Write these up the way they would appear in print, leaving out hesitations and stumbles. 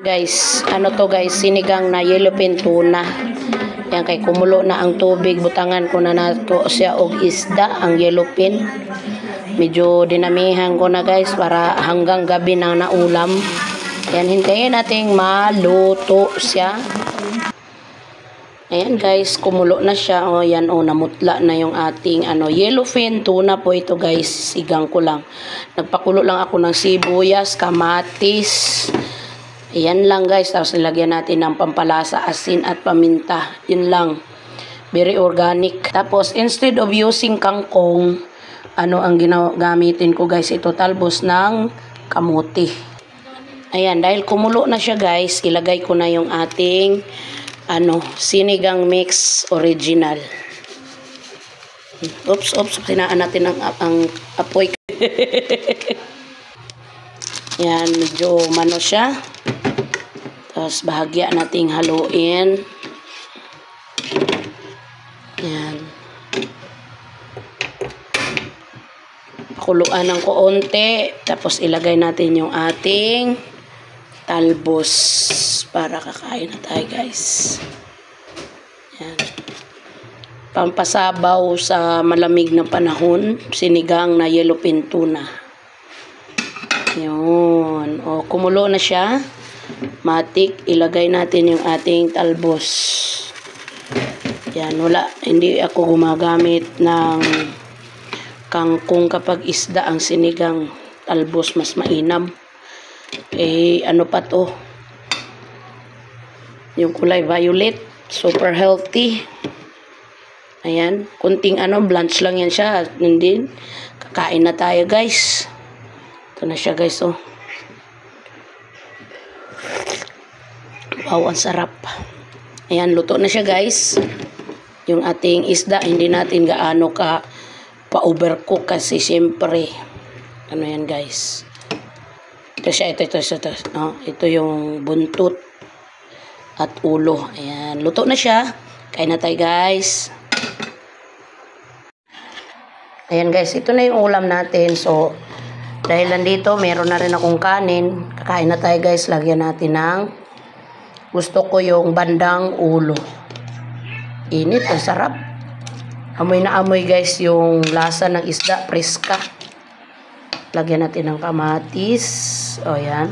Guys, ano to guys, sinigang na yellowfin tuna. Yan kay kumulo na ang tubig, butangan ko na nato siya og isda, ang yellowfin. Medyo dinamihan ko na guys para hanggang gabi na naulam. Yan, hintayin nating maluto siya. Ayan guys, kumulo na siya. O yan, namutla na yung ating yellowfin tuna po ito guys. Sigang ko lang. Nagpakulo lang ako ng sibuyas, kamatis. Ayan lang guys, tapos nilagyan natin ng pampalasa, asin at paminta. Yun lang. Very organic. Tapos instead of using kangkong, ang gamitin ko guys, ito talbos ng kamuti. Ayan, dahil kumulo na siya guys, ilagay ko na yung ating sinigang mix original. Oops, sinaan natin ang apoy. Yan, medyo mano siya. Tapos bahagya nating haluin. Yan. Pakuluan ng konti. Tapos ilagay natin yung ating talbos para kakain na tayo guys. Yan. Pampasabaw sa malamig na panahon, sinigang na yellowfin tuna. Yun. Kumulo na siya. Matik, ilagay natin yung ating talbos. Yan, hindi ako gumagamit ng kangkong kapag isda ang sinigang. Talbos mas mainam. Ano pa to? Yung kulay violet, super healthy. Ayan, kunting blanch lang yan siya. Hindi, kakain na tayo guys. Ito na siya guys, Wow, ang sarap. Ayan, luto na siya guys. Yung ating isda, hindi natin gaano pa-overcook kasi siyempre, yan guys. Ito siya, ito. Ito yung buntot at ulo. Ayan, luto na siya. Kain na tayo guys. Ayan guys, ito na yung ulam natin. So, dahil nandito, meron na rin akong kanin. Kakain na tayo guys. Lagyan natin ng gusto ko yung bandang ulo. Init, ang sarap. Amoy na amoy guys yung lasa ng isda, preska. Lagyan natin ng kamatis. Yan.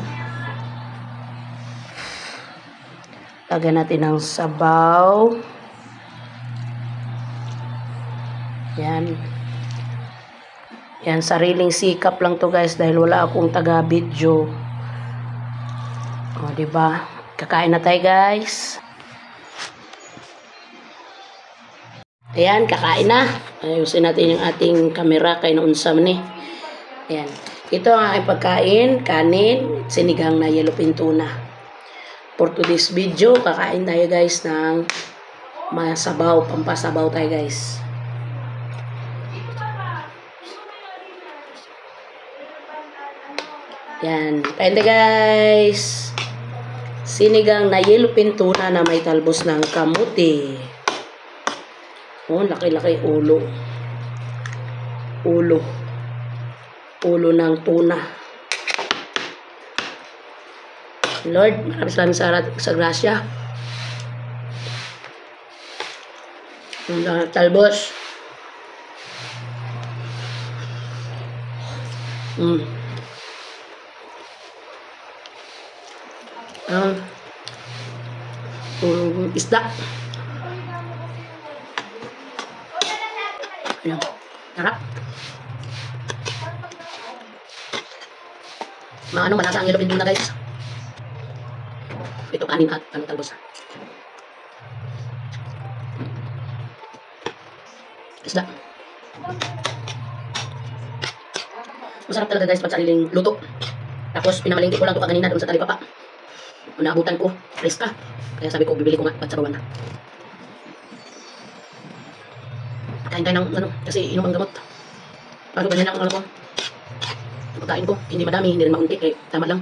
Lagyan natin ng sabaw. Yan. Yan, sariling sikap lang to guys dahil wala akong taga-video. Diba? Kakain na tayo guys. Ayan, kakain na. Ayusin natin yung ating camera kay naunsam ni. Ayan. Ito ang aking pagkain, kanin, sinigang na yellowfin tuna. For today's video, kakain tayo guys ng masabaw, pampasabaw tayo guys. Yan, kain tayo guys. Sinigang na yellowfin tuna na may talbos ng kamuti. Laki-laki ulo. Ulo ng tuna. Lord, maraming salamat sa grasya. Talbos. Isda. Ayan. Sarap. Malasa ang yellowfin tuna guys. Ito kanin at talbos. Isda. Masarap talaga guys pag sariling luto. Tapos pinamalingki ko lang ito kanina doon sa talipapa. Naabutan ko, fresh ka. Kaya sabi ko, bibili ko nga, patsabawan na. Kain tayo ng, kasi inom ang gamot. Bago ganyan ang ko. Pagkain ko, hindi madami, hindi rin maunti, kaya tama lang.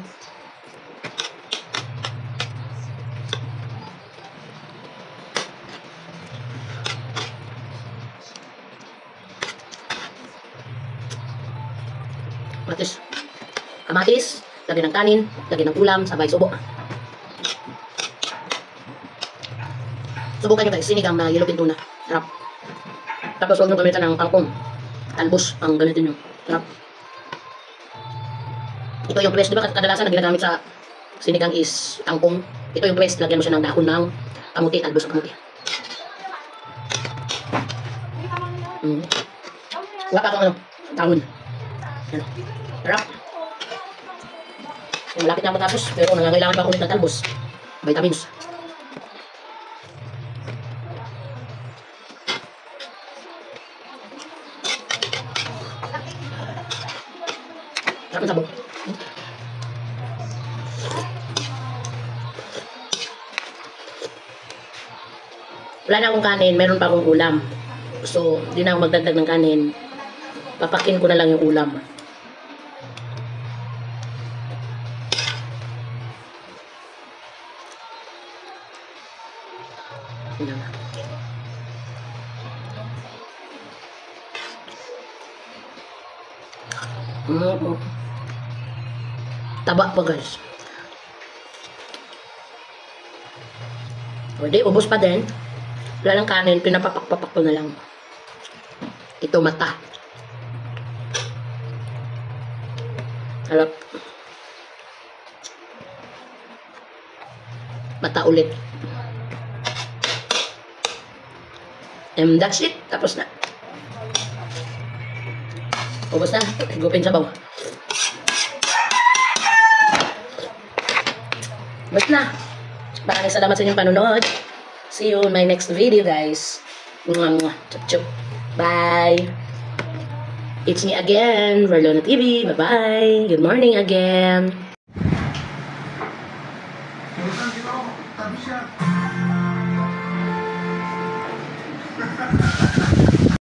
Kamatis. Lagyan ng kanin, lagyan ng ulam, sabay subo. Subukan nyo guys, sinigang na yellowfin tuna. Sarap. Tapos huwag nyo gamitan ng kangkong. Talbos ang gamitin nyo. Sarap. Ito yung twist. Diba kadalasan na ginagamit sa sinigang is kangkong. Ito yung twist. Lagyan mo siya ng dahon ng kamuti. Talbos ng kamuti. Wala pa akong ano, dahon. Ano. Sarap. Malapit na matapos. Pero nangangailangan pa ako ulit ng talbos. Vitamins. Sarap ng sabong. Wala na akong kanin, meron pa akong ulam. So, di na ako magdagdag ng kanin. Papakin ko na lang yung ulam. Taba pa guys. Pwede, ubos pa din. Wala lang kanin, pinapapak-papak ko na lang. Ito mata. Harap. Mata ulit. And that's it. Tapos na. Ubos na. Gupin sabaw. Ubos na. Maraming salamat sa inyong panonood. See you in my next video, guys. Chup chup. Bye. It's me again, Verlona TV. Bye-bye. Good morning again.